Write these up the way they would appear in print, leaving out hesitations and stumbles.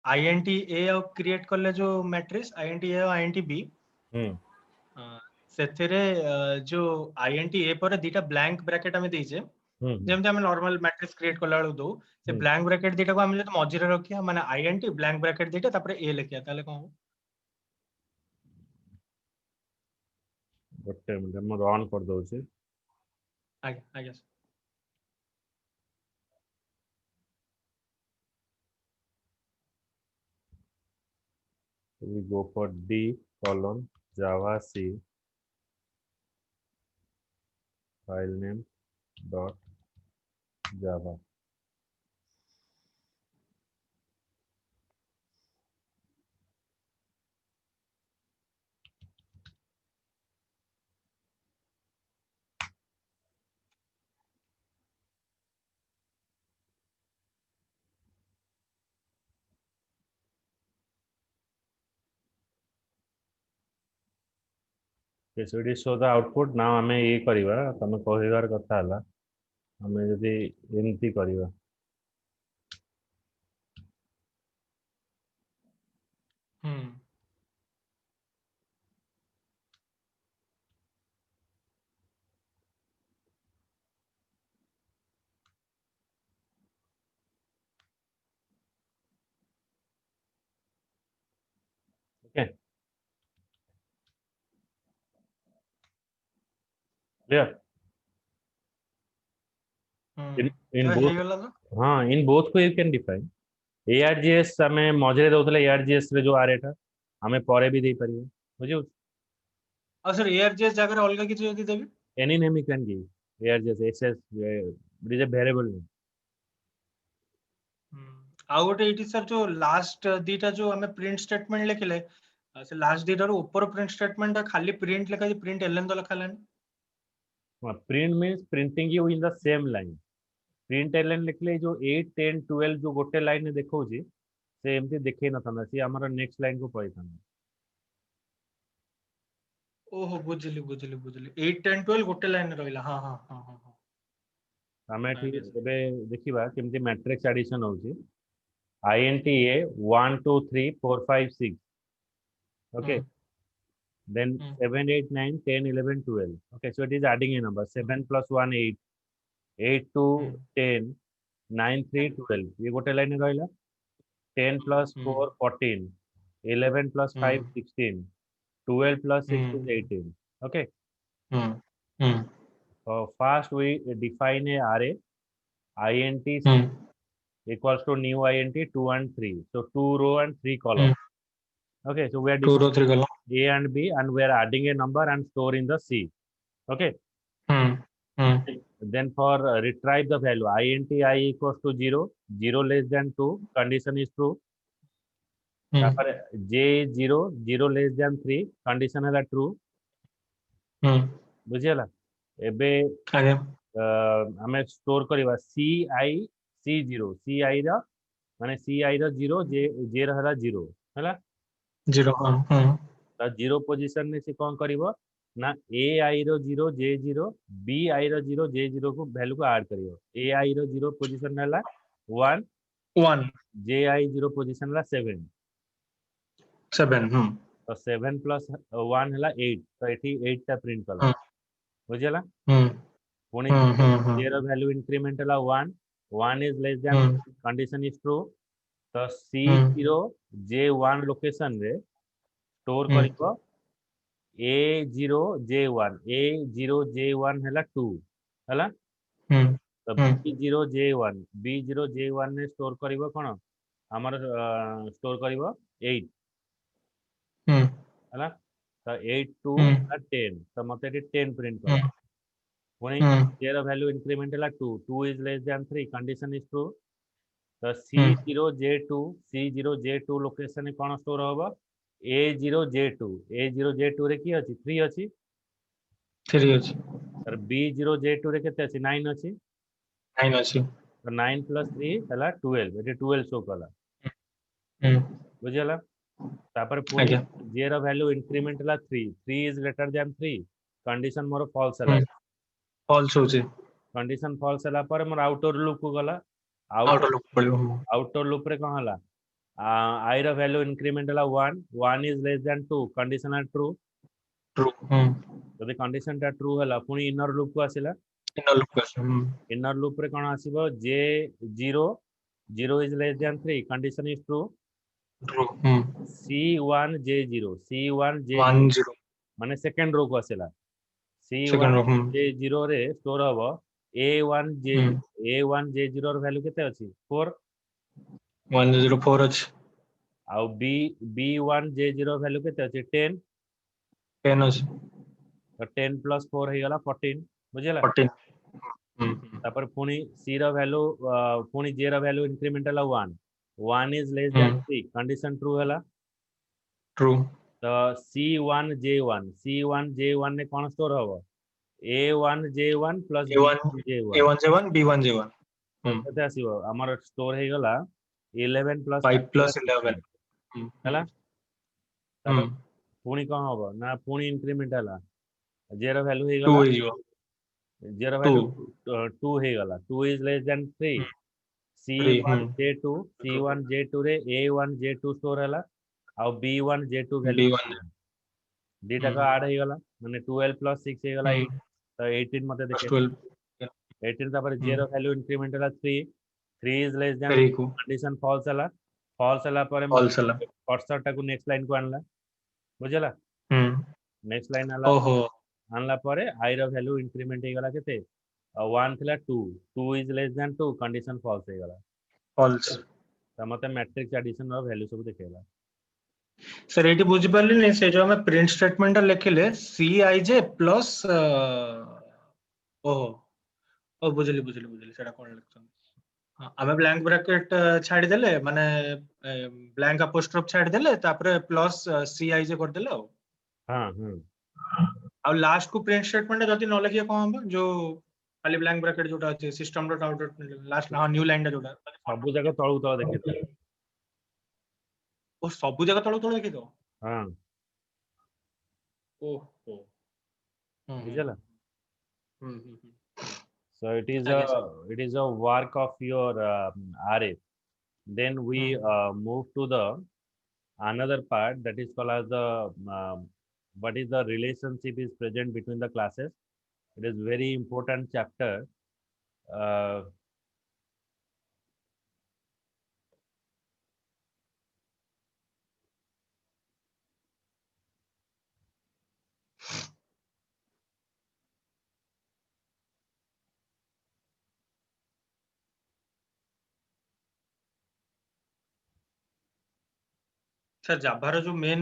INT ए create करले जो matrix INT ए और आईएनटी बी सेथिरे जो आईएनटी ए पर दीटा ब्लैंक ब्रैकेट हमें देइछे जेमते हम नॉर्मल मैट्रिक्स क्रिएट करला बेलू दो से ब्लैंक ब्रैकेट दीटा को हम जब मझिरे रखिया माने आईएनटी ब्लैंक ब्रैकेट दीटा तापर ए लिखिया ताले कोन हो गोटे मिनट हम रन कर दउछि आगे आगे we go for D colon Java C file name dot Java. Okay, so it is show the output. Now हमें ये करिवा तमे कहिवार कथा हला हमें जदि एमती करिवा ओके क्लियर in both हाँ in both को you can define ARGS हमें मझे दउतले ARGS रे जो आरेटा हमें परे भी दे परिबे बुझियो और सर एआरजीएस जाकर अलग किछि जदि देबी any name you can give ARGS access it is a variable name आ गोटे इटी सर जो लास्ट दीटा जो हमें प्रिंट स्टेटमेंट लिखले से लास्ट दीटा रो ऊपर प्रिंट स्टेटमेंट खाली प्रिंट लिखा प्रिंट एलएन तो लिखा लानी print means printing you in the same line print LN लिखले जो 8 10 12 जो गोटे लाइन में देखौची से एमती देखै न थाना सी हमर नेक्स्ट लाइन को पई थाना ओहो बुझली बुझली बुझली 8 10 12 गोटे लाइन रहला हां हां हां हां हमें ठीक एबे देखिबा केमती मैट्रिक्स एडिशन होची INTA 1 2 3 4 5 6 okay then 7 8 9 10 11 12 okay so it is adding a number 7 plus 1 8 8 2 10 9 3 12 ये गोटे लाइन रहला 10 plus 4 14 11 plus 5 16 12 plus 6 is 18 okay first we define a array int equals to new int 2 and 3 so 2 row and 3 column okay so we are 2 row 3 column A and B and we are adding a number and store in the C okay then for retrieve the value int I equals to 0 0 less than 2 condition is true j 0 0 less than 3 condition है true बुझियला एबे हमें store करबा c0 ci रा माने ci रा 0 j रहला 0 हला 0 त 0 पोजीशन में से कोन करबो ना ai रो 0 j 0 bi रो 0 j 0 को वैल्यू को ऐड करियो ai रो 0 पोजीशन हला 1 1 ji 0 पोजीशन हला 7 तो 7 प्लस 1 हला 8 तो एठी 8 टा प्रिंट कला बुझला पुनी j रो वैल्यू इंक्रीमेंट हला 1 1 is less than condition is true तो c0 j1 लोकेशन रे store करिवो a0 j1 a0 j1 हला 2 हला तो b0 j1 ने स्टोर करिवो कोन हमर स्टोर करिवो 8 हला तो 8 2 10 तो मते 10 प्रिंट कर पुनी j रो वैल्यू इंक्रीमेंट हला 2 2 is less than 3 condition is true तो c0 j2 लोकेशन में कोन स्टोर होबो a0 j2 रे की अछि 3 अछि 3 अछि और b0 j2 रे केते अछि 9 अछि 9 अछि तो 9 plus 3 हला 12 एटे 12 शो कला बुझला तापर पुनी j रो वैल्यू इंक्रीमेंट हला 3 3 इज ग्रेटर देन 3 कंडीशन मोर फॉल्स हला फॉल्स होछि कंडीशन फॉल्स हला पर मोर आउटर लूप को गला आउटर लूप रे कोन हला I ର value increment ହେଲା 1, 1 is less than 2, condition are true. True. ଯଦି condition ଟା true ହେଲା ପୁଣି inner loop କୁ ଆସିଲା, Inner loop question. inner loop ରେ କଣ ଆସିବ, j0, 0 is less than 3, condition is true. True. C1 J0, C1 J0 1 0 ମାନେ second row କୁ ଆସିଲା, second C1 row. J0 ରେ store ହବ A1 J0, A1 J0 ର value କେତେ ଅଛି 4, 1 0 4 ଅଛି, ଆଉ B1 J0 ର value କେତେ ଅଛି 10, 10 ଅଛି, ତ 10 plus 4 ହେଇଗଲା 14, ବୁଝିଲା। 14. ତାପରେ ପୁଣି C ର value ପୁଣି J ର value increment ହେଲା 1, 1 is less than 3, condition true ହେଲା। True. ତ C1 J1 ରେ କଣ store ହବ, A1 J1 plus A1 B1 J1, A1 J1 B1 J1. କେତେ ଆସିବ ଆମର store ହେଇଗଲା 11 plus 5 plus 16 11. ହେଲା। ତାପରେ ପୁଣି କଣ ହବ ନା ପୁଣି increment ହେଲା, J ର value 2 ହେଇଗଲା, ହେଇଯିବ, J ର value 2 ହେଇଗଲା, 2 is less than 3, 3. C1 J2 ରେ A1 J2 store ହେଲା ଆଉ B1 J2 value B1 ଦିଟାକ add ହେଇଗଲା, ମାନେ 12 plus 6 ହେଇଗଲା 8, ତ 18 ମତେ plus ଦେଖେ 12. 18, ତାପରେ J ର value increment ହେଲା 3, 3 is less than 3 କୁ condition false ହେଲା, false ହେଲା ପରେ false ହେଲା. cursor ଟାକୁ next line କୁ ଆଣିଲା, ବୁଝିଲା। next line ହେଲା, ଓହୋ, ଆଣିଲା ପରେ I ର value increment ହେଇଗଲା କେତେ, 1 ଥିଲା 2, 2 is less than 2, condition false ହେଇଗଲା, false. ତ ମତେ matrix addition ର value ସବୁ ଦେଖେଇଲା। सर ଏଠି ବୁଝି ପାରିଲିନି, ସେ ଯୋଉ ଆମେ ପ୍ରିଣ୍ଟ ଷ୍ଟେଟମେଣ୍ଟ ଟା ଲେଖିଲେ Cij ପ୍ଲସ୍ ଓହୋ ଓ ବୁଝିଲି ସେଟା କଣ ଲେଖୁଛନ୍ତି। ଆମେ ବ୍ଲାଙ୍କ ବ୍ରାକେଟ ଛାଡ଼ିଦେଲେ, ମାନେ ବ୍ଲାଙ୍କ ଆପୋଷ୍ଟ୍ରୋଫ ଛାଡ଼ିଦେଲେ, ତାପରେ ପ୍ଲସ୍ Cij କରିଦେଲେ ଆଉ। ଆଉ ଲାଷ୍ଟ କୁ ପ୍ରିଣ୍ଟ ଷ୍ଟେଟମେଣ୍ଟ ଯଦି ନ ଲେଖିବା କଣ ହବ, ଯୋଉ ଖାଲି ବ୍ଲାଙ୍କ ବ୍ରାକେଟ ଯୋଉଟା ଅଛି system dot out last new line ଟା ଯୋଉଟା ସବୁ ଜାଗା ତଳକୁ ତଳ ଦେଖେଇଦବ, ଓ ସବୁ ଜାଗା ତଳକୁ ତଳ ଦେଖିଦବ। ଓହୋ, ବୁଝିଲା। So it is a work of your RF. Then we move to the another part that is called as the what is the relationship is present between the classes. It is very important chapter. Sir Java रो जो main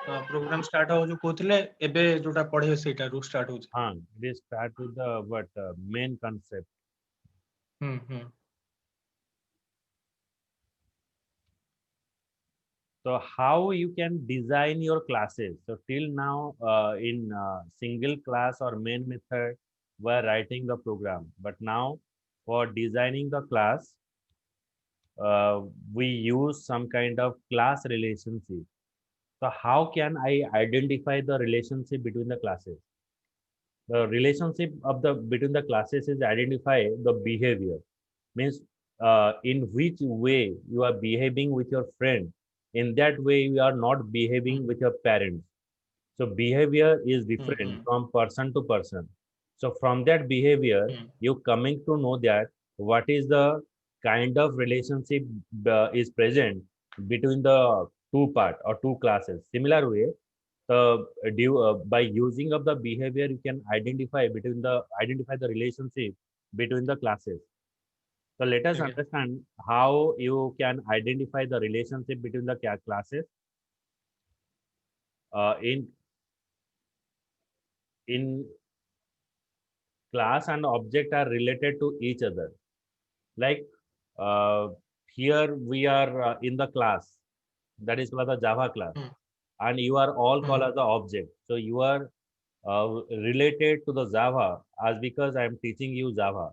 programme start हो जो कोथिले एबे जोटा पढे सेटा रू start हो। It is start with the main concept. So how you can design your classes. So till now in single class or main method we're writing the program, but now for designing the class we use some kind of class relationship. So how can I identify the relationship between the classes? The relationship of the between the classes is identify the behavior, means in which way you are behaving with your friend, in that way you are not behaving with your parents. So behavior is different from person to person. So from that behavior you coming to know that what is the kind of relationship is present between the two part or two classes. Similar way, by using of the behavior you can identify the relationship between the classes. So let us understand how you can identify the relationship between the classes. In class and object are related to each other. Like here we are in the class, that is called the Java class, and you are all called as the object. So you are related to the Java as because I am teaching you Java.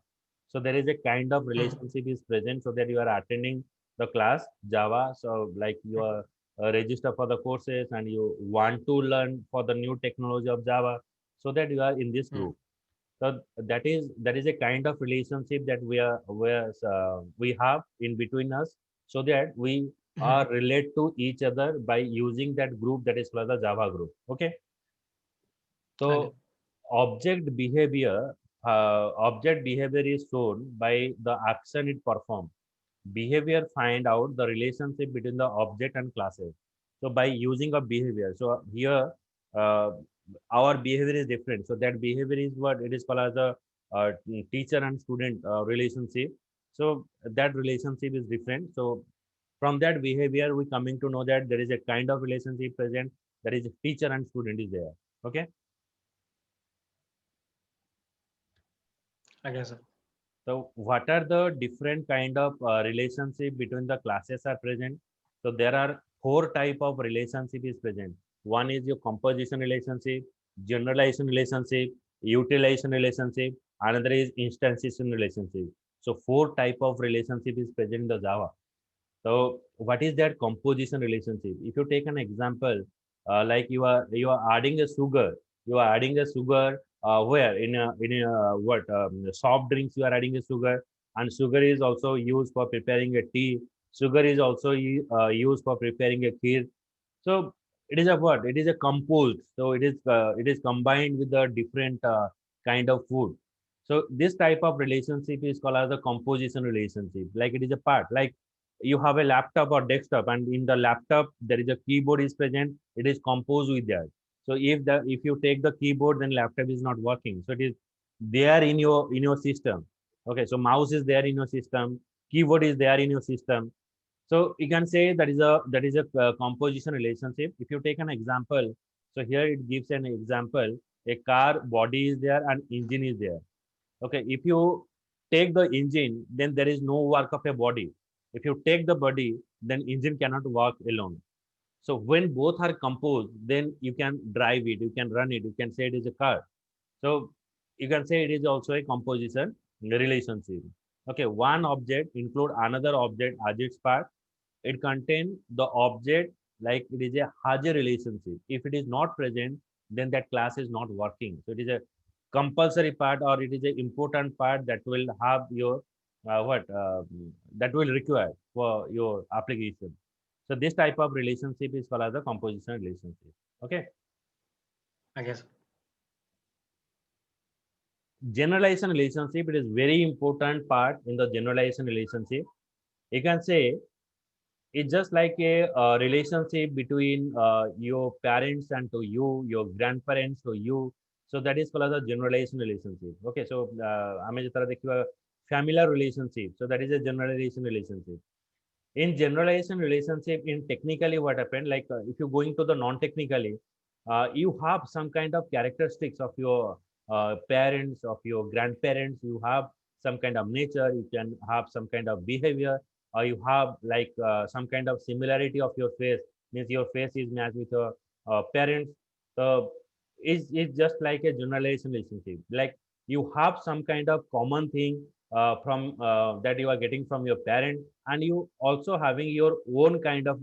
So there is a kind of relationship is present, so that you are attending the class Java. So like you are register for the courses and you want to learn for the new technology of Java, so that you are in this group. So that is a kind of relationship that we have in between us, so that we or relate to each other by using that group that is called the Java group. Okay. So object behavior is shown by the action it performs. Behavior find out the relationship between the object and classes. So by using a behavior, so here uh, our behavior is different. So that behavior is what it is called as a teacher and student relationship. So that relationship is different. So from that behavior, we coming to know that there is a kind of relationship present, that is teacher and student is there. Okay. I guess so. So what are the different kind of relationship between the classes are present? So there are four type of relationship is present. One is your composition relationship, generalization relationship, utilization relationship. Another is instantiation relationship. So four type of relationship is present in the Java. So what is that composition relationship? If you take an example, like you are adding a sugar, where in a what soft drinks you are adding a sugar, and sugar is also used for preparing a tea. Sugar is also used for preparing a kheer. So it is a what? It is a composed. So it is combined with the different kind of food. So this type of relationship is called as a composition relationship. Like it is a part. Like you have a laptop or desktop, and in the laptop there is a keyboard is present. It is composed with that. So if you take the keyboard, then laptop is not working. So it is there in your system. Okay. So mouse is there in your system. Keyboard is there in your system. So you can say that is a composition relationship. If you take an example, so here it gives an example. A car body is there and engine is there. Okay, if you take the engine, then there is no work of a body. If you take the body, then engine cannot work alone. So when both are composed, then you can drive it, you can run it, you can say it is a car. So you can say it is also a composition relationship. Okay, one object include another object as its part. It contains the object, like it is a has a relationship. If it is not present, then that class is not working. So it is a compulsory part, or it is an important part that will have your what that will require for your application. So this type of relationship is called as a composition relationship. Okay. I guess. Generalization relationship, it is very important part in the generalization relationship. You can say it's just like a relationship between your parents and to you, your grandparents to you. So that is called as a generalization relationship. Okay, so ଆମେ ଯେତେବେଳେ ଦେଖିବା familiar relationship, so that is a generalization relationship. In generalization relationship, in technically what happened, like if you're going to the non-technically, you have some kind of characteristics of your parents, of your grandparents. You have some kind of nature. You can have some kind of behavior, or you have like some kind of similarity of your face. Means your face is matched with your parents. So it's just like a generalization relationship. Like you have some kind of common thing from that you are getting from your parent, and you also having your own kind of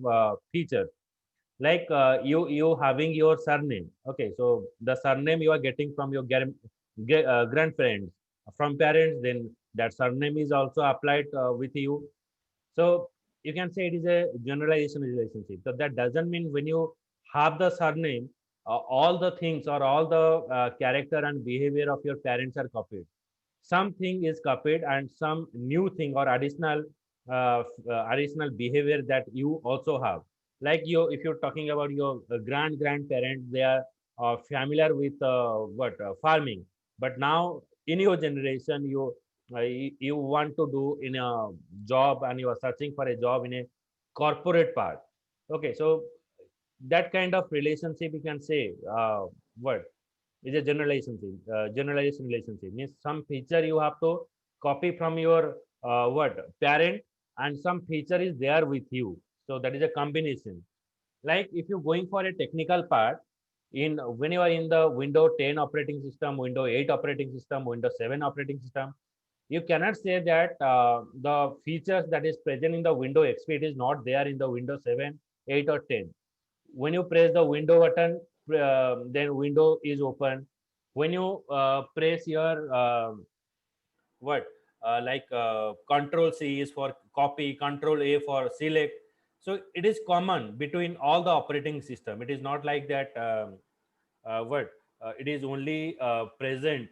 feature, like you having your surname. Okay, so the surname you are getting from your grandparents, from parents, then that surname is also applied with you. So you can say it is a generalization relationship. So that doesn't mean when you have the surname, all the things or all the character and behavior of your parents are copied. Something is copied, and some new thing or additional behavior that you also have. Like you, if you're talking about your grandparents, they are familiar with what farming, but now in your generation, you want to do in a job, and you are searching for a job in a corporate part. Okay, so that kind of relationship, you can say what is a generalization relationship. Means some feature you have to copy from your what parent, and some feature is there with you. So that is a combination. Like if you're going for a technical part, in when you are in the Windows 10 operating system, Windows 8 operating system, Windows 7 operating system, you cannot say that the features that is present in the Windows XP, it is not there in the Windows 7, 8 or 10. When you press the window button, then window is open. When you press your what like control C is for copy, control A for select. So it is common between all the operating system. It is not like that it is only present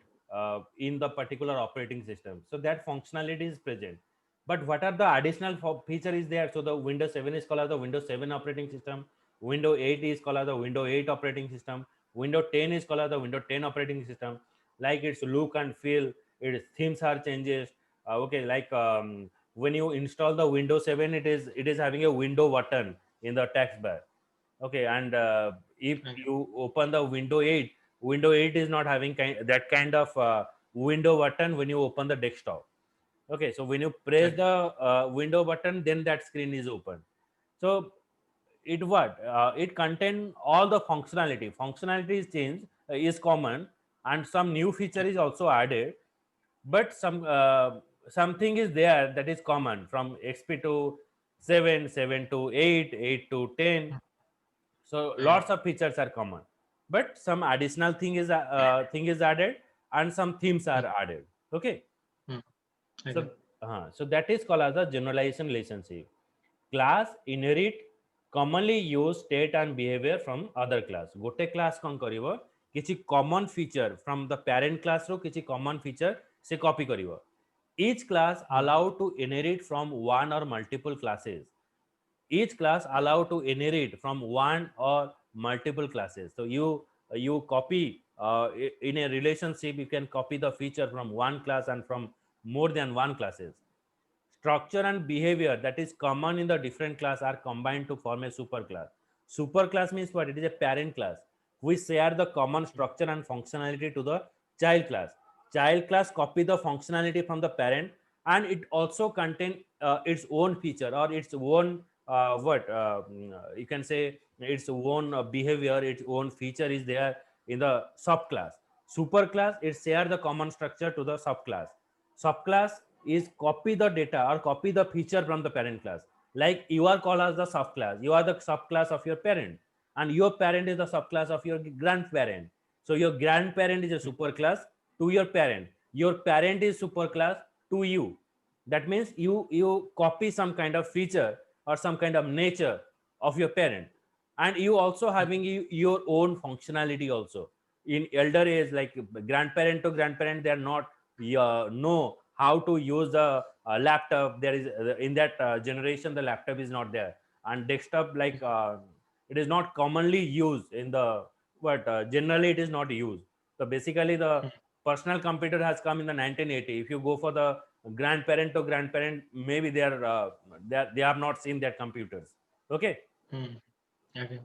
in the particular operating system. So that functionality is present. But what are the additional feature is there? So the Windows 7 is called as the Windows 7 operating system. Windows 8 is called as the Windows 8 operating system. Windows 10 is called as the Windows 10 operating system. Like its look and feel, its themes are changes. Okay, like when you install the Windows 7, it is having a window button in the text bar. Okay, and if you open the Windows 8 is not having that kind of window button when you open the desktop. Okay, so when you press the window button, then that screen is open. So it contain all the functionality is changed, is common, and some new feature is also added, but something is there that is common from XP to 7, 7 to 8, 8 to 10. So lots of features are common, but some additional thing is added, and some themes are added. Okay. So so that is called as a generalization relationship. Class inherit commonly used state and behavior from other class. Gote class kon karibo kichi common feature from the parent class ro kichi common feature se copy karibo. Each class allowed to inherit from one or multiple classes. Each class allowed to inherit from one or multiple classes. So you copy in a relationship, you can copy the feature from one class and from more than one classes. Structure and behavior that is common in the different class are combined to form a superclass. Superclass means what? It is a parent class. We share the common structure and functionality to the child class. Child class copy the functionality from the parent, and it also contain its own feature or its own you can say its own behavior, its own feature is there in the subclass. Superclass, it share the common structure to the subclass. Subclass is copy the data or copy the feature from the parent class. Like you are called as the subclass, you are the subclass of your parent, and your parent is the subclass of your grandparent. So your grandparent is a superclass to your parent is superclass to you. That means you copy some kind of feature or some kind of nature of your parent, and you also having your own functionality also. In elder age, like grandparent to grandparent, they are not know how to use the laptop. There is in that generation the laptop is not there, and desktop, like it is not commonly used in the generally it is not used. So basically the personal computer has come in the 1980. If you go for the grandparent to grandparent, maybe they have not seen their computers. Okay. Okay.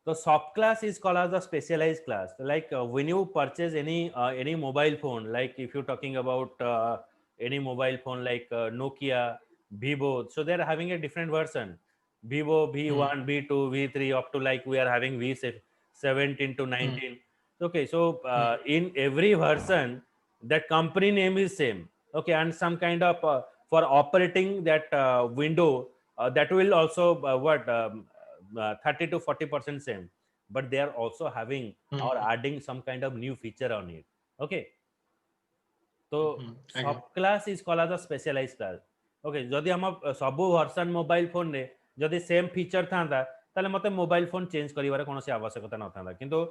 So subclass is called as a specialized class. Like when you purchase any mobile phone, like if you're talking about any mobile phone like Nokia, Vivo, so they're having a different version. Vivo V1, V2, V3, up to like we are having V17 to 19. Okay, so in every version, that company name is same. Okay, and some kind of for operating that window, that will also 30 to 40% same, but they are also having or adding some kind of new feature on it. Okay, so subclass is called as a specialized class. Okay, जदि हम सबु version mobile phone रे जदि same feature थांता ताले मते mobile phone change करिवार कोनोसी आवश्यकता न थांता, किंतु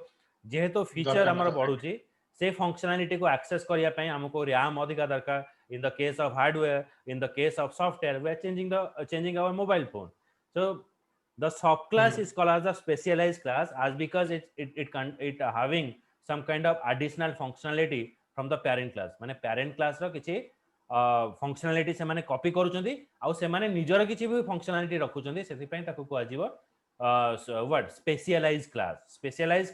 जेहेतु फीचर हमर बढ़ुची से फंक्शनैलिटी को एक्सेस करिया पई हमको रैम अधिका दरकार. In the case of hardware, in the case of software, we are changing our mobile phone. So the subclass is called as a specialized class, as because it having some kind of additional functionality from the parent class. माने parent class रो किछि functionality से माने copy करूचंदी आउ से माने निजर किछि भी functionality रखुचंदी, सेति पई ताकू को आजीव what specialized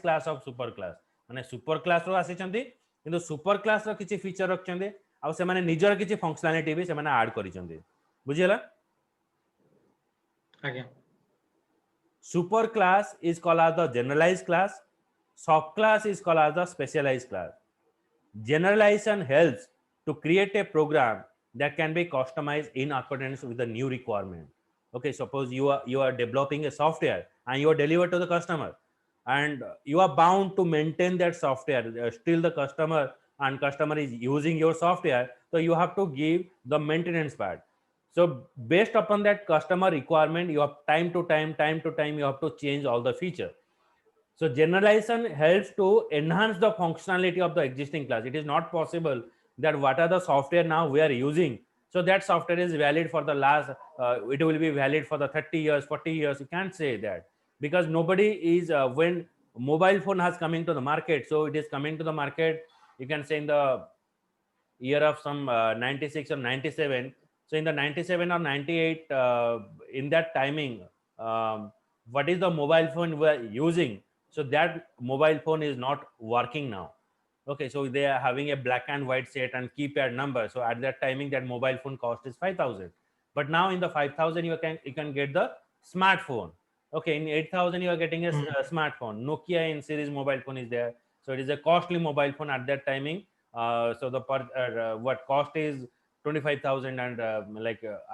class of super class. माने super class रो आसीचंदी किंतु super class रो किछि feature रखचंदी आउ से माने निजर किछि functionality भी से माने ऐड करिचंदी. बुझियला? आज्ञा. Superclass is called as the generalized class. Subclass is called as the specialized class. Generalization helps to create a program that can be customized in accordance with the new requirement. Okay, suppose you are developing a software and you are delivered to the customer, and you are bound to maintain that software. Still the customer is using your software, so you have to give the maintenance part. So based upon that customer requirement, you have time to time you have to change all the feature. So generalization helps to enhance the functionality of the existing class. It is not possible that what are the software now we are using, so that software is valid for the last, it will be valid for the 30 years, 40 years. You can't say that, because nobody is, when mobile phone has coming to the market, so it is coming to the market, you can say in the year of some 96 or 97. So in the 97 or 98, in that timing, what is the mobile phone we are using, so that mobile phone is not working now. Okay, so they are having a black and white set and keypad number. So at that timing, that mobile phone cost is 5,000. But now in the 5,000, you can get the smartphone. Okay, in 8,000 you are getting a smartphone. Nokia in series mobile phone is there. So it is a costly mobile phone at that timing. So the what cost is 25,000 and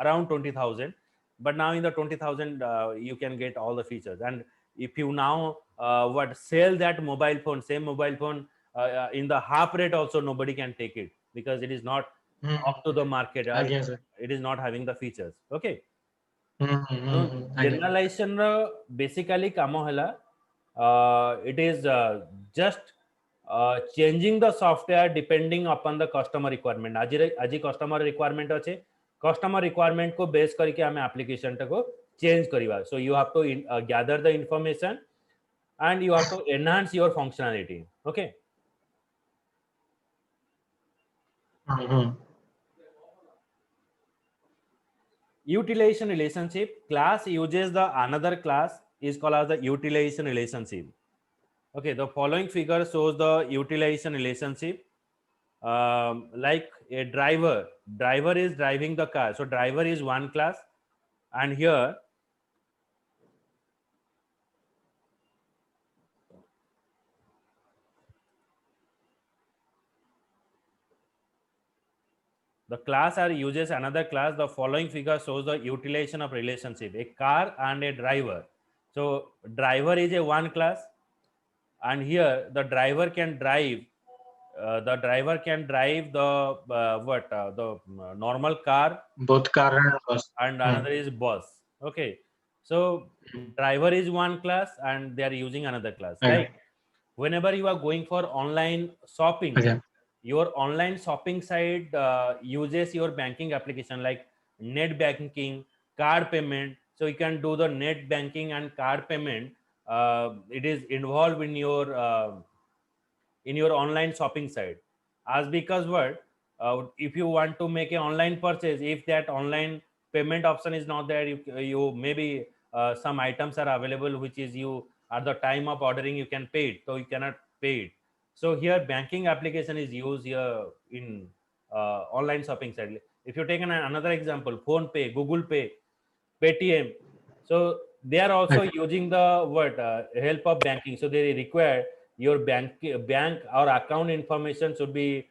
around 20,000. But now in the 20,000, you can get all the features. And if you now what sell that mobile phone, same mobile phone, in the half rate also, nobody can take it, because it is not up to the market. It is not having the features. Okay. Generalization basically kamo hela, it is just changing the software depending upon the customer requirement. आज customer requirement अच्छे, customer requirement को base करके हमें application को change करिवा. So you have to gather the information and you have to enhance your functionality. Okay. Utilization relationship. Class uses the another class is called as the utilization relationship. Okay, the following figure shows the utilization relationship. Like a driver is driving the car, so driver is one class, and here the class are uses another class. The following figure shows the utilization of relationship, a car and a driver. So driver is a one class, and here the driver can drive the normal car, both car and bus, and another is bus. Okay, so driver is one class and they are using another class. Right? Whenever you are going for online shopping, your online shopping site uses your banking application like net banking, card payment. So you can do the net banking and card payment. It is involved in your online shopping site. As because what, if you want to make an online purchase, if that online payment option is not there, you maybe some items are available which is you at the time of ordering you can pay it, so you cannot pay it. So here banking application is used here in online shopping site. If you take another example, Phone Pay, Google Pay, Paytm, so they are also using the help of banking. So they require your bank or account information should be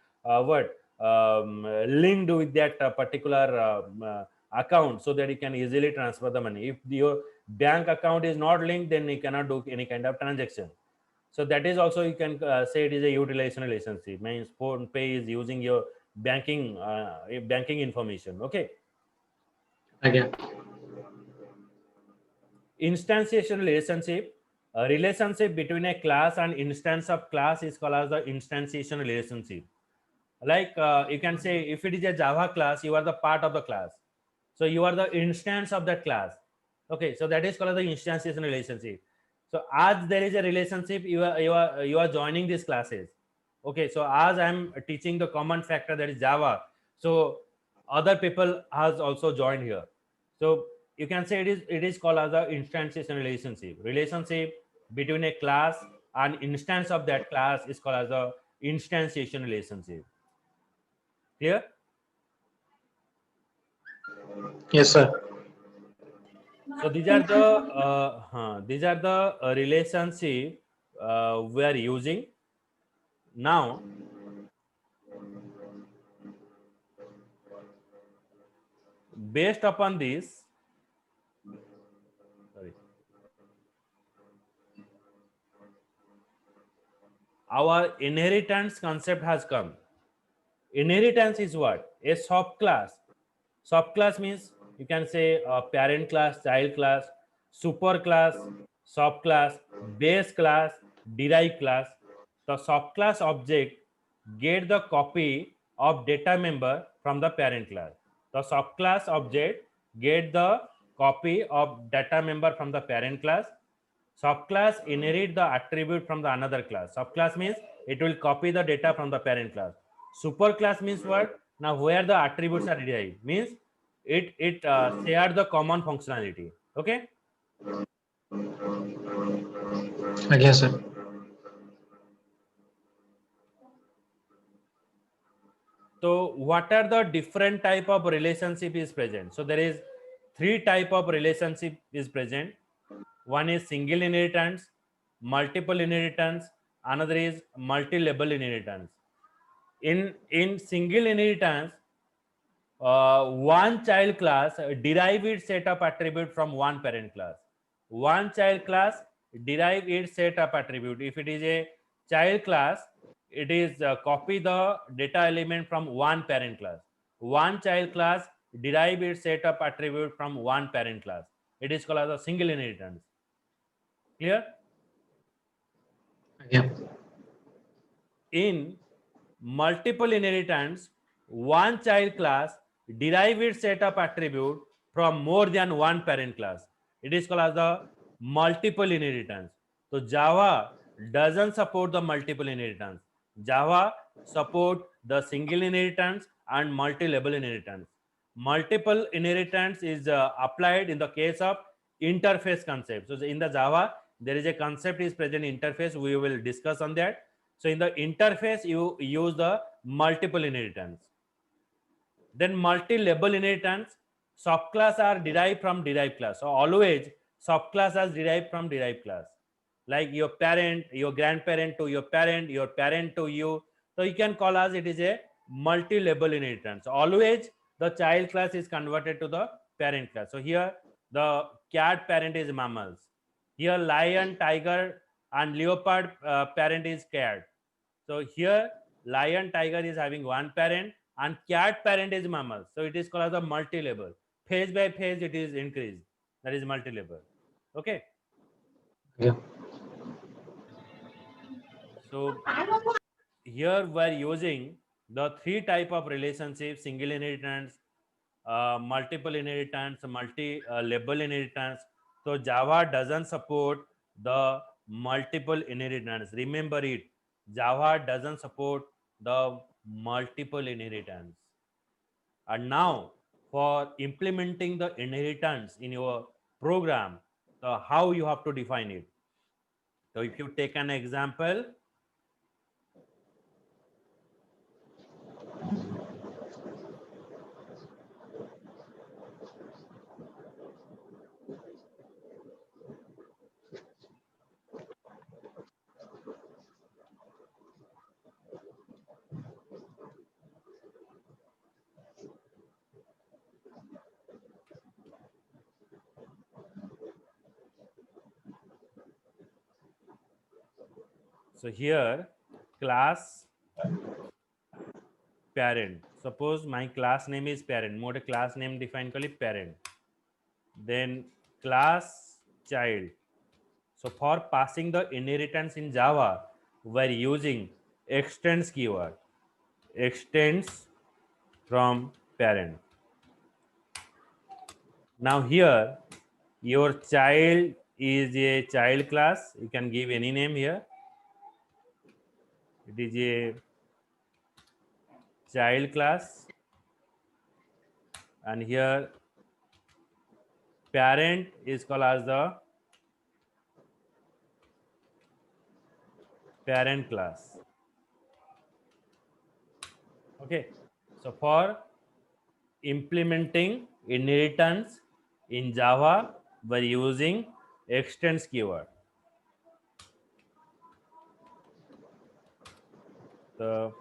linked with that particular account, so that you can easily transfer the money. If your bank account is not linked, then you cannot do any kind of transaction. So that is also, you can say it is a utilization relationship. Means Phone Pay is using your banking information. Okay. Again. Instantiation relationship. A relationship between a class and instance of class is called as the instantiation relationship. Like you can say, if it is a Java class, you are the part of the class, so you are the instance of that class. Okay, so that is called as the instantiation relationship. So as there is a relationship, you are joining these classes. Okay, so as I'm teaching the common factor, that is Java, so other people has also joined here. So you can say it is called as a instantiation relationship between a class and instance of that class is called as a instantiation relationship. Clear? Yes, sir. So these are the relationship we are using now. Based upon this, our inheritance concept has come. Inheritance is what? A subclass. Subclass means you can say parent class, child class, super class, subclass, base class, derived class. The subclass object get the copy of data member from the parent class. The subclass object get the copy of data member from the parent class. Subclass inherit the attribute from the another class. Subclass means it will copy the data from the parent class. Superclass means what? Now where the attributes are derived means it share the common functionality. Okay. Yes, sir. So what are the different type of relationship is present? So there is three type of relationship is present. One is single inheritance, multiple inheritance, another is multi-level inheritance. In single inheritance, one child class derive its set of attribute from one parent class. One child class derive its set of attribute. If it is a child class, it is copy the data element from one parent class. One child class derive its set of attribute from one parent class. It is called as a single inheritance. Clear? Yeah. In multiple inheritance, one child class derive its set of attribute from more than one parent class. It is called as the multiple inheritance. So Java doesn't support the multiple inheritance. Java support the single inheritance and multi-level inheritance. Multiple inheritance is applied in the case of interface concept. So in the Java, there is a concept is present interface. We will discuss on that. So in the interface, you use the multiple inheritance. Then multi-level inheritance, subclass are derived from derived class. So always subclass are derived from derived class. Like your parent, your grandparent to your parent to you. So you can call as it is a multi-level inheritance. Always the child class is converted to the parent class. So here the cat parent is mammals. Here lion, tiger and leopard parent is cat. So here lion, tiger is having one parent and cat parent is mammal. So it is called as a multi-level. Phase by phase it is increased. That is multi-level. Okay. Yeah. So here we are using the three type of relationships: single inheritance, multiple inheritance, multi-level inheritance. So Java doesn't support the multiple inheritance. Remember it. Java doesn't support the multiple inheritance. And now for implementing the inheritance in your program, how you have to define it. So if you take an example, so here class parent. Suppose my class name is parent. More class name defined call it parent. Then class child. So for passing the inheritance in Java, we're using extends keyword. Extends from parent. Now here your child is a child class. You can give any name here. It is a child class, and here parent is called as the parent class. Okay, so for implementing inheritance in Java, we're using extends keyword. So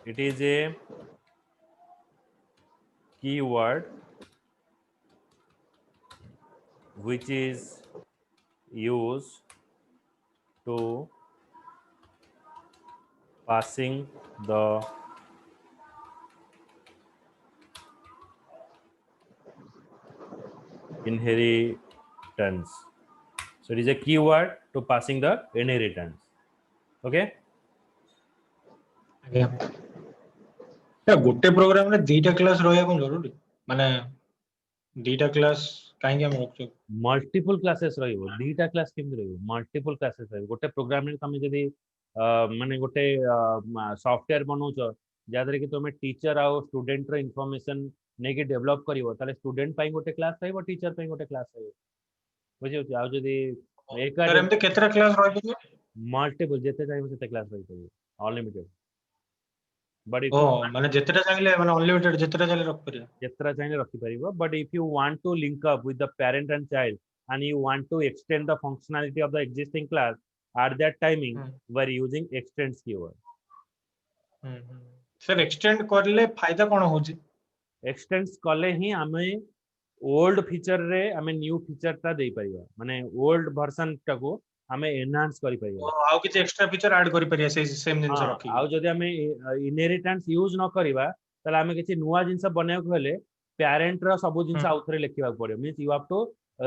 it is a keyword which is used to passing the inheritance. So it is a keyword to passing the inheritance. Okay. ଆଜ୍ଞା ଗୋଟେ programme ରେ ଦିଟା class ରହିବା କଣ ଜରୁରୀ ମାନେ ଦିଟା class କାହିଁକି ଆମେ ରଖୁଛୁ मल्टीपल क्लासेस रहिबो दीटा क्लास केम रहिबो मल्टीपल क्लासेस रहिबो गोटे प्रोग्राम रे तमे जदी माने गोटे सॉफ्टवेयर बनाउछ जादरे कि तमे टीचर आ स्टूडेंट रो इंफॉर्मेशन ने के डेवलप करिवो ताले स्टूडेंट पई गोटे क्लास रहिबो टीचर पई गोटे क्लास रहिबो बुझियो आ जदी एका सर एमते केतरा क्लास रहिबो मल्टीपल जेते चाहिबो सेते क्लास रहिबो अनलिमिटेड बट इफ ओ यू माने जेतेटा चाहिले माने अनलिमिटेड जेतेटा चाहिले रख परिया जेतरा चाहिए रखी परिबो but if you want to link up with the parent and child and you want to extend the functionality of the existing class at that timing we're using extends keyword sir extend करले फायदा कोन होची extends कले ही हमें old feature रे हमें new feature ता दे परिबा माने old version टाको हमें एनहांस करि परिबा आ किछ एक्स्ट्रा फीचर ऐड करि परिया सेम जिंस रखी आ जदी हमें इनहेरिटेंस यूज न करिबा तले हमें किछ नुवा जिंस बने को हेले पेरेंट रो सब जिंस आउथरे लिखिबा पड़े means you have to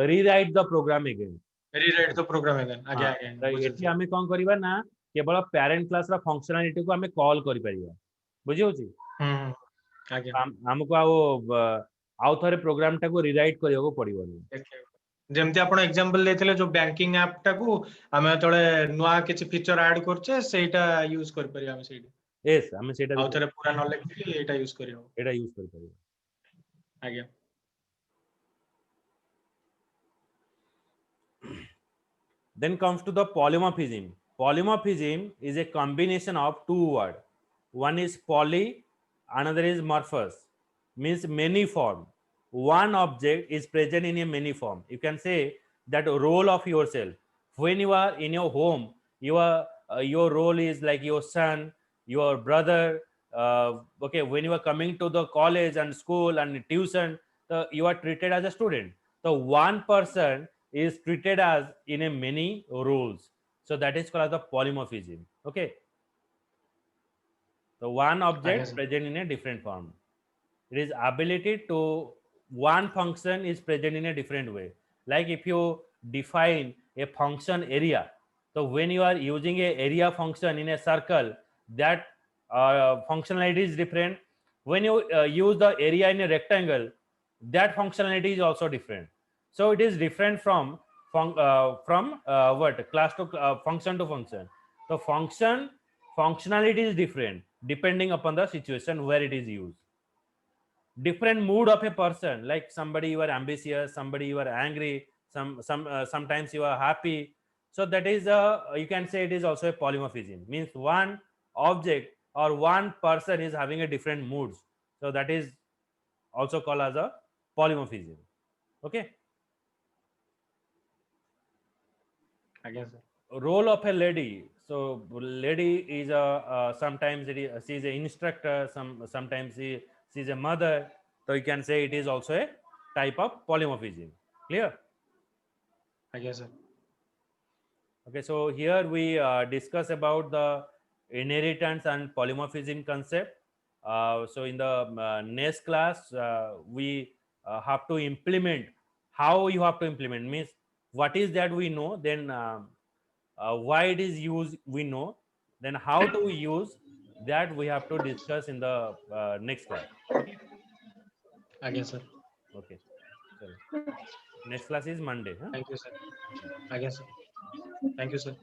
rewrite the program again rewrite the program again आगे आगे एठी हमें कोन करिबा ना केवल पेरेंट क्लास रा फंक्शनलिटी को हमें कॉल करि परिबा बुझि होची आगे हमको आउ थरे प्रोग्राम टा को रीराइट करियो को पड़िबो जेमति आपण एग्जांपल लेथिले जो बैंकिंग ऐप टा को हमें तळे नुवा किछ फीचर ऐड करछे सेटा यूज कर परिया हम सेठी यस हमें सेटा आउ थरे पूरा नॉलेज कि एटा यूज करियो एटा यूज कर परियो आगे Then comes to the polymorphism. Polymorphism is a combination of two words. One is poly, another is morphous, means many form. One object is present in a many form. You can say that role of yourself. When you are in your home, your role is like your son, your brother. Okay, when you are coming to the college and school and tuition, you are treated as a student. So one person is treated as in a many roles, so that is called as the polymorphism. Okay, so one object present in a different form, it is ability to one function is present in a different way. Like if you define a function area, so when you are using a area function in a circle, that functionality is different. When you use the area in a rectangle, that functionality is also different. So it is different from what class to function to function. So functionality is different depending upon the situation where it is used. Different mood of a person, like somebody you are ambitious, somebody you are angry, sometimes you are happy. So that is you can say it is also a polymorphism, means one object or one person is having a different moods, so that is also called as a polymorphism. Okay. Again, sir. Role of a lady. So lady is a sometimes she is an instructor, sometimes she is a mother, so you can say it is also a type of polymorphism. Clear? I guess, sir. Okay, so here we discuss about the inheritance and polymorphism concept. So in the next class we have to implement how you have to implement, means what is that we know, then why it is used we know, then how to use that we have to discuss in the next class. Okay. Again, sir. Okay. Sorry. Next class is Monday. Huh? Thank you, sir. Again, sir. Thank you, sir.